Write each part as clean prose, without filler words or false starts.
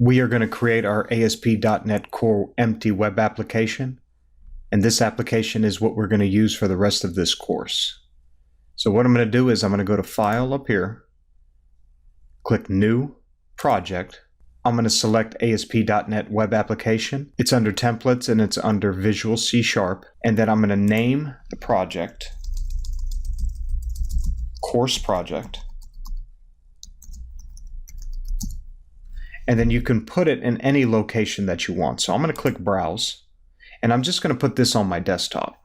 We are going to create our ASP.NET Core empty web application, and this application is what we're going to use for the rest of this course. So what I'm going to do is I'm going to go to File up here, click New, Project. I'm going to select ASP.NET Web Application. It's under Templates and it's under Visual C#, and then I'm going to name the project Course Project. And then you can put it in any location that you want. So I'm going to click Browse, and I'm just going to put this on my desktop.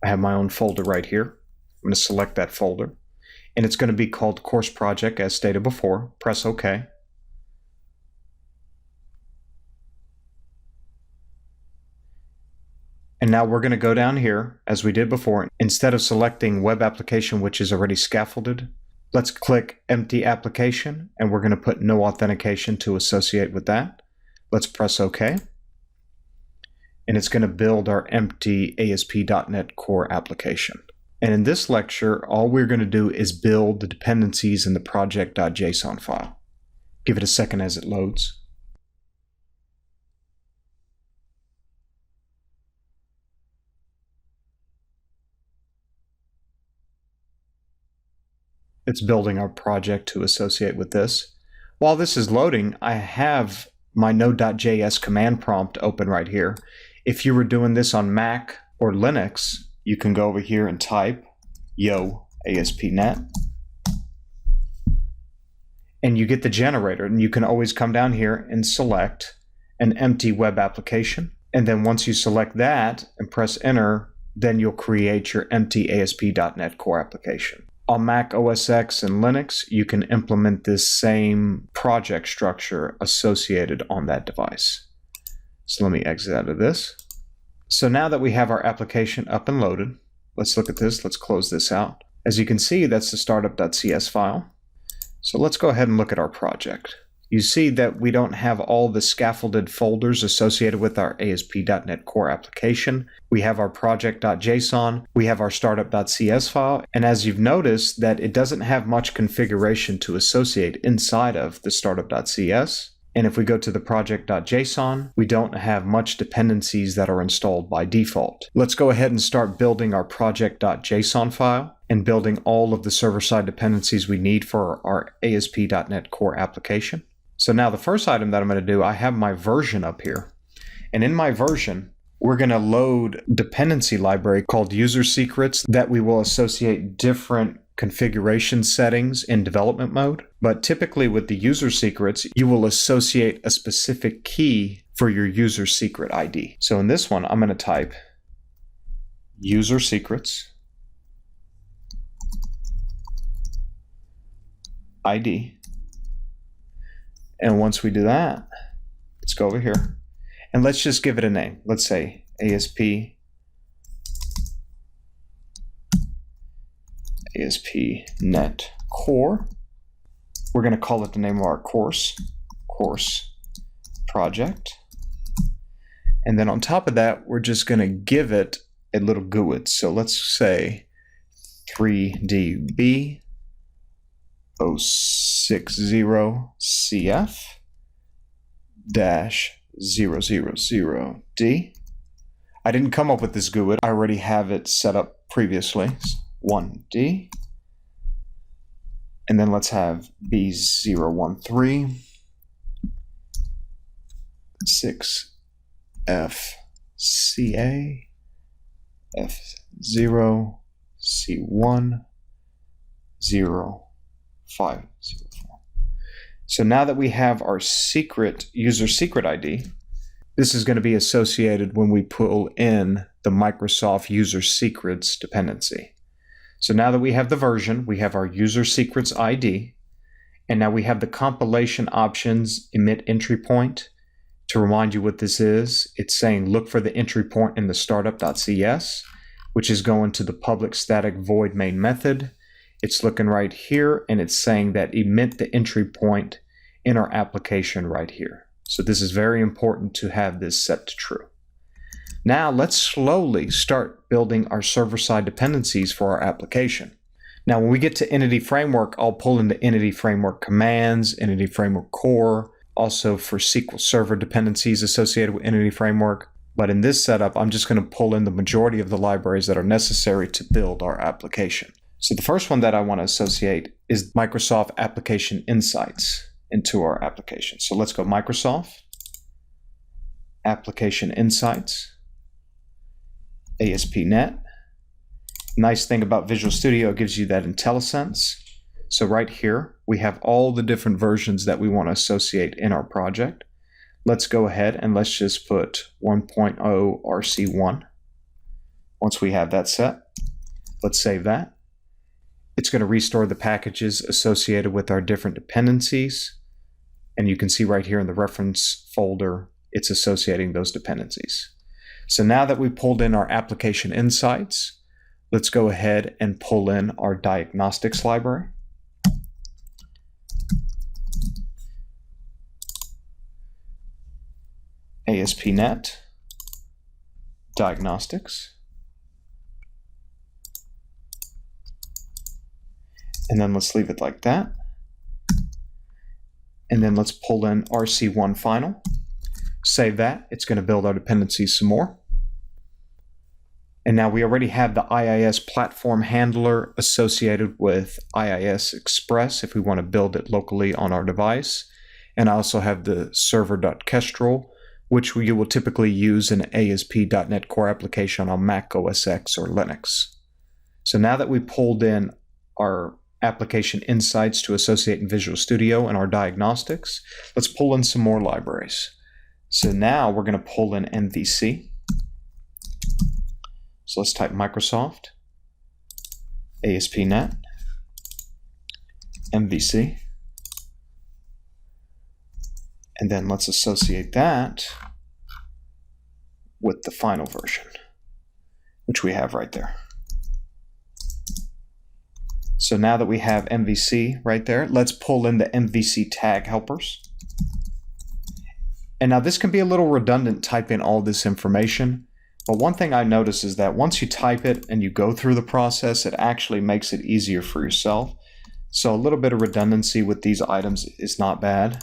I have my own folder right here. I'm going to select that folder, and it's going to be called Course Project as stated before. Press OK. And now we're going to go down here as we did before. Instead of selecting Web Application, which is already scaffolded, let's click Empty Application, and we're going to put no authentication to associate with that. Let's press OK. And it's going to build our empty ASP.NET Core application. And in this lecture, all we're going to do is build the dependencies in the project.json file. Give it a second as it loads. It's building our project to associate with this. While this is loading, I have my node.js command prompt open right here. If you were doing this on Mac or Linux, you can go over here and type yo ASP.NET, and you get the generator, and you can always come down here and select an empty web application. And then once you select that and press enter, then you'll create your empty ASP.NET Core application. On Mac OS X and Linux, you can implement this same project structure associated on that device. So let me exit out of this. So now that we have our application up and loaded, let's look at this. Let's close this out. As you can see, that's the startup.cs file. So let's go ahead and look at our project. You see that we don't have all the scaffolded folders associated with our ASP.NET Core application. We have our project.json, we have our startup.cs file, and as you've noticed that it doesn't have much configuration to associate inside of the startup.cs. And if we go to the project.json, we don't have much dependencies that are installed by default. Let's go ahead and start building our project.json file and building all of the server-side dependencies we need for our ASP.NET Core application. So now the first item that I'm going to do, I have my version up here. And in my version, we're going to load dependency library called user secrets that we will associate different configuration settings in development mode. But typically with the user secrets, you will associate a specific key for your user secret ID. So in this one, I'm going to type user secrets ID. And once we do that, let's go over here and let's just give it a name. Let's say ASP.NET Core. We're going to call it the name of our course project. And then on top of that, we're just going to give it a little GUID. So let's say 3DB 060CF-000D. I didn't come up with this GUID. I already have it set up previously. 1D. And then let's have B013 6FCA F0 C1 0504. So now that we have our user secret ID, this is going to be associated when we pull in the Microsoft user secrets dependency. So now that we have the version, we have our user secrets ID, and now we have the compilation options emit entry point. To remind you what this is, it's saying look for the entry point in the startup.cs, which is going to the public static void main method. It's looking right here, and it's saying that emit the entry point in our application right here. So this is very important to have this set to true. Now let's slowly start building our server-side dependencies for our application. Now, when we get to Entity Framework, I'll pull in the Entity Framework commands, Entity Framework core, also for SQL Server dependencies associated with Entity Framework. But in this setup, I'm just going to pull in the majority of the libraries that are necessary to build our application. So the first one that I want to associate is Microsoft Application Insights into our application. So let's go Microsoft Application Insights, ASP.NET. Nice thing about Visual Studio, it gives you that IntelliSense. So right here, we have all the different versions that we want to associate in our project. Let's go ahead and let's just put 1.0 RC1. Once we have that set, let's save that. It's going to restore the packages associated with our different dependencies. And you can see right here in the reference folder, it's associating those dependencies. So now that we pulled in our application insights, let's go ahead and pull in our diagnostics library. ASP.NET Diagnostics. And then let's leave it like that. And then let's pull in RC1 final. Save that. It's going to build our dependencies some more. And now we already have the IIS platform handler associated with IIS Express if we want to build it locally on our device. And I also have the server.kestrel, which you will typically use in an ASP.NET Core application on Mac OS X or Linux. So now that we pulled in our application insights to associate in Visual Studio and our diagnostics, let's pull in some more libraries. So now we're going to pull in MVC. So let's type Microsoft ASP.NET MVC. And then let's associate that with the final version, which we have right there. So now that we have MVC right there, let's pull in the MVC tag helpers. And now this can be a little redundant typing all this information, but one thing I notice is that once you type it and you go through the process, it actually makes it easier for yourself. So a little bit of redundancy with these items is not bad,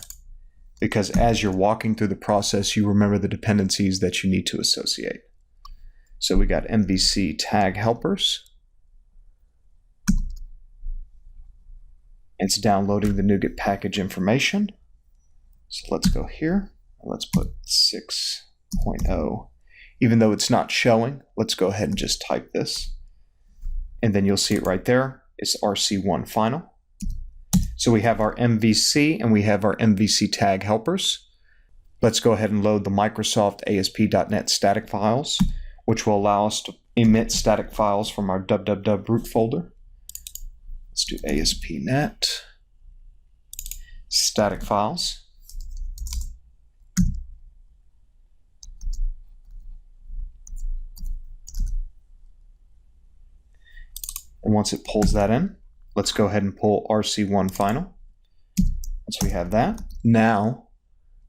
because as you're walking through the process, you remember the dependencies that you need to associate. So we got MVC tag helpers. It's downloading the NuGet package information. So let's go here. Let's put 6.0. Even though it's not showing, let's go ahead and just type this. And then you'll see it right there. It's RC1 final. So we have our MVC and we have our MVC tag helpers. Let's go ahead and load the Microsoft ASP.NET static files, which will allow us to emit static files from our www root folder. Let's do ASP.NET static files. And once it pulls that in, let's go ahead and pull RC1 final. Once we have that, now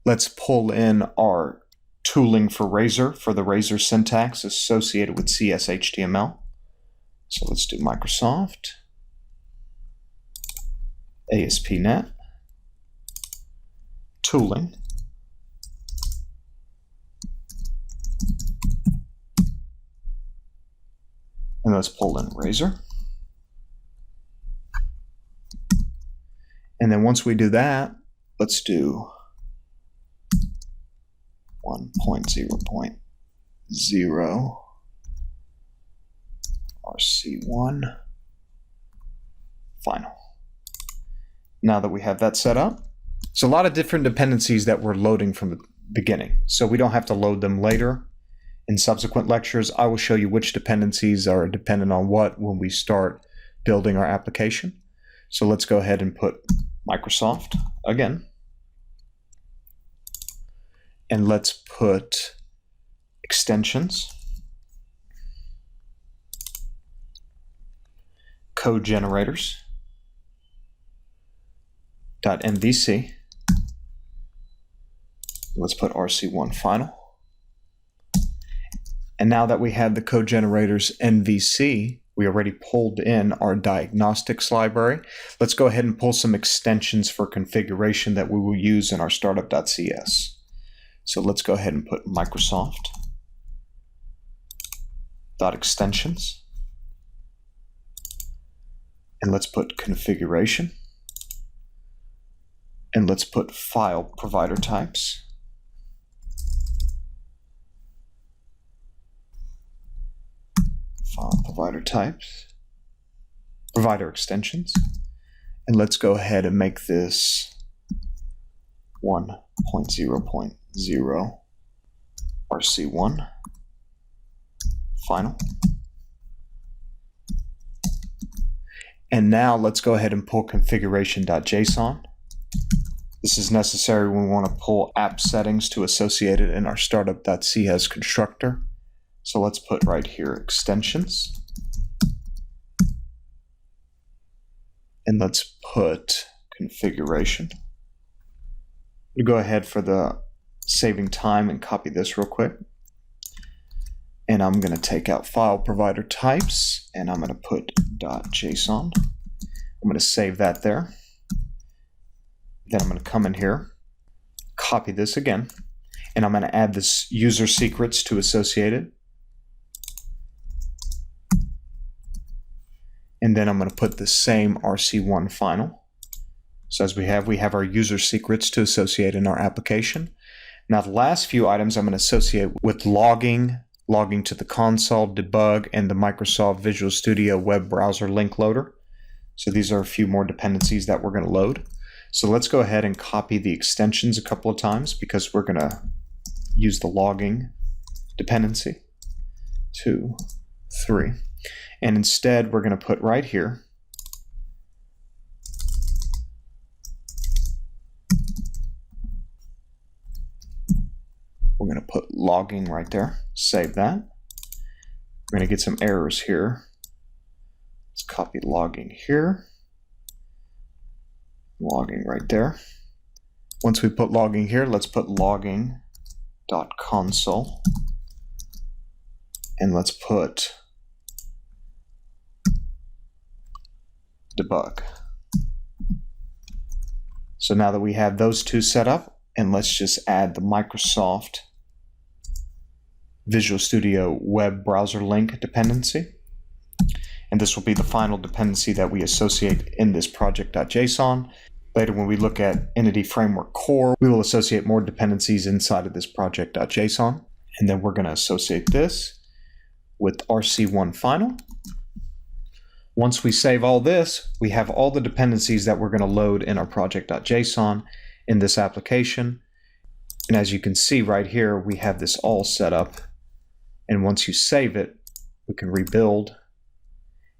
let's pull in our tooling for Razor, for the Razor syntax associated with CS/HTML. So let's do Microsoft ASP.NET tooling. And let's pull in Razor. And then once we do that, let's do 1.0.0 RC1 final. Now that we have that set up, it's a lot of different dependencies that we're loading from the beginning. So we don't have to load them later. In subsequent lectures, I will show you which dependencies are dependent on what when we start building our application. So let's go ahead and put Microsoft again. And let's put extensions, code generators, .mvc. Let's put RC1 final. And now that we have the code generators MVC, We already pulled in our diagnostics library. Let's go ahead and pull some extensions for configuration that we will use in our startup.cs. So let's go ahead and put Microsoft.extensions. And let's put configuration. And let's put file provider types. File provider types. Provider extensions. And let's go ahead and make this 1.0.0 RC1 final. And now let's go ahead and pull configuration.json. This is necessary when we want to pull app settings to associate it in our startup.cs constructor. So let's put right here extensions. And let's put configuration. We'll go ahead for the saving time and copy this real quick. And I'm going to take out file provider types and I'm going to put .json. I'm going to save that there. Then I'm going to come in here, copy this again, and I'm going to add this user secrets to associate it. And then I'm going to put the same RC1 final. So as we have our user secrets to associate in our application. Now the last few items I'm going to associate with logging to the console, debug, and the Microsoft Visual Studio web browser link loader. So these are a few more dependencies that we're going to load. So let's go ahead and copy the extensions a couple of times because we're going to use the logging dependency. 2, 3. And instead we're going to put right here we're going to put logging right there. Save that. We're going to get some errors here. Let's copy logging here. Logging right there. Once we put logging here, let's put logging.console. And let's put debug. So now that we have those two set up, and let's just add the Microsoft Visual Studio web browser link dependency. And this will be the final dependency that we associate in this project.json. Later, when we look at Entity Framework Core, we will associate more dependencies inside of this project.json. And then we're going to associate this with RC1 final. Once we save all this, we have all the dependencies that we're going to load in our project.json in this application. And as you can see right here, we have this all set up. And once you save it, we can rebuild.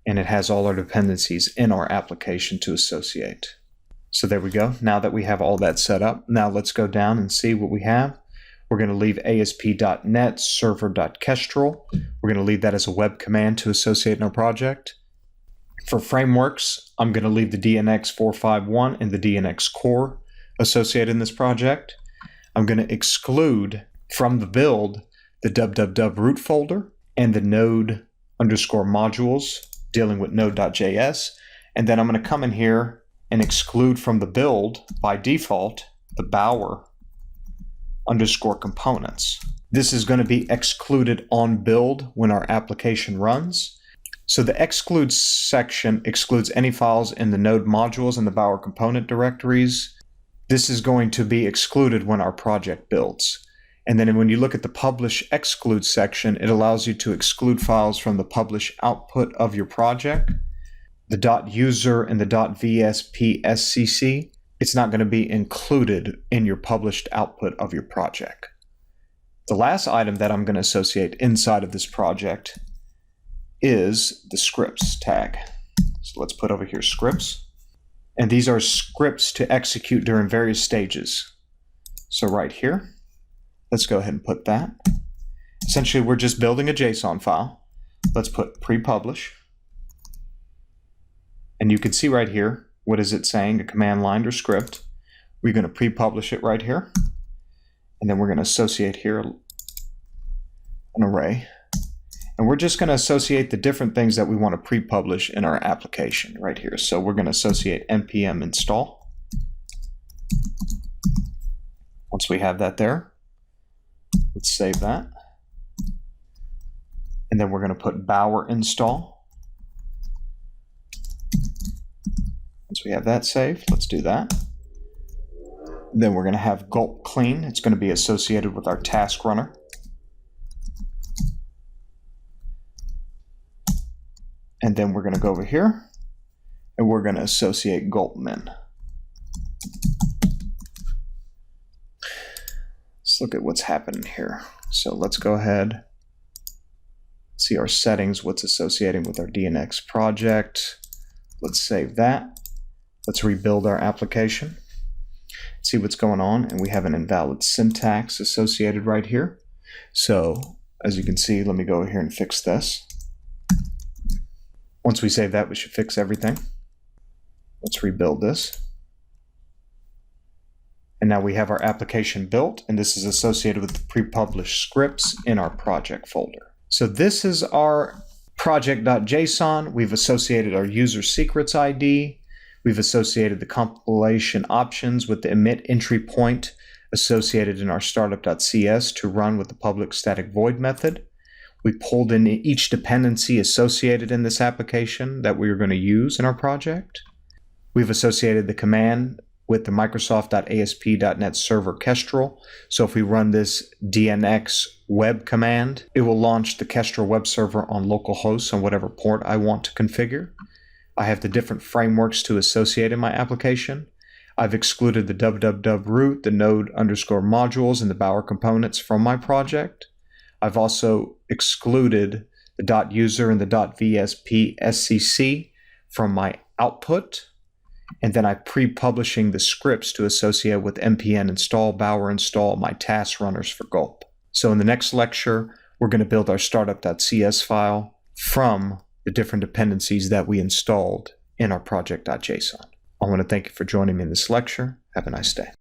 And it has all our dependencies in our application to associate. So there we go. Now that we have all that set up, now let's go down and see what we have. We're going to leave ASP.NET server.kestrel. We're going to leave that as a web command to associate in our project. For frameworks, I'm going to leave the DNX 451 and the DNX core associated in this project. I'm going to exclude from the build the www root folder and the node underscore modules dealing with node.js. And then I'm going to come in here and exclude from the build by default the Bower underscore components. This is going to be excluded on build when our application runs. So the exclude section excludes any files in the node modules and the Bower component directories. This is going to be excluded when our project builds. And then when you look at the publish exclude section, it allows you to exclude files from the publish output of your project. The .user and the .vspscc, it's not going to be included in your published output of your project. The last item that I'm going to associate inside of this project is the scripts tag. So let's put over here scripts. And these are scripts to execute during various stages. So right here, let's go ahead and put that. Essentially, we're just building a JSON file. Let's put pre-publish. And you can see right here, what is it saying? A command line or script. We're going to pre-publish it right here. And then we're going to associate here an array. And we're just going to associate the different things that we want to pre-publish in our application right here. So we're going to associate npm install. Once we have that there, let's save that. And then we're going to put bower install. Once we have that saved, let's do that. Then we're going to have gulp clean. It's going to be associated with our task runner. And then we're going to go over here and we're going to associate gulp min. Let's look at what's happening here. So let's go ahead, see our settings, what's associating with our DNX project. Let's save that. Let's rebuild our application. See what's going on, and we have an invalid syntax associated right here. So as you can see, let me go over here and fix this. Once we save that, we should fix everything. Let's rebuild this. And now we have our application built, and this is associated with the pre-published scripts in our project folder. So this is our project.json. We've associated our user secrets ID. We've associated the compilation options with the emit entry point associated in our startup.cs to run with the public static void method. We pulled in each dependency associated in this application that we are going to use in our project. We've associated the command with the Microsoft.ASP.NET Server Kestrel. So if we run this DNX web command, it will launch the Kestrel web server on localhost on whatever port I want to configure. I have the different frameworks to associate in my application. I've excluded the www root, the node_modules, and the bower components from my project. I've also excluded the .user and the .vsp scc from my output. And then I'm pre-publishing the scripts to associate with npm install, bower install, my task runners for gulp. So in the next lecture, we're going to build our startup.cs file from the different dependencies that we installed in our project.json. I want to thank you for joining me in this lecture. Have a nice day.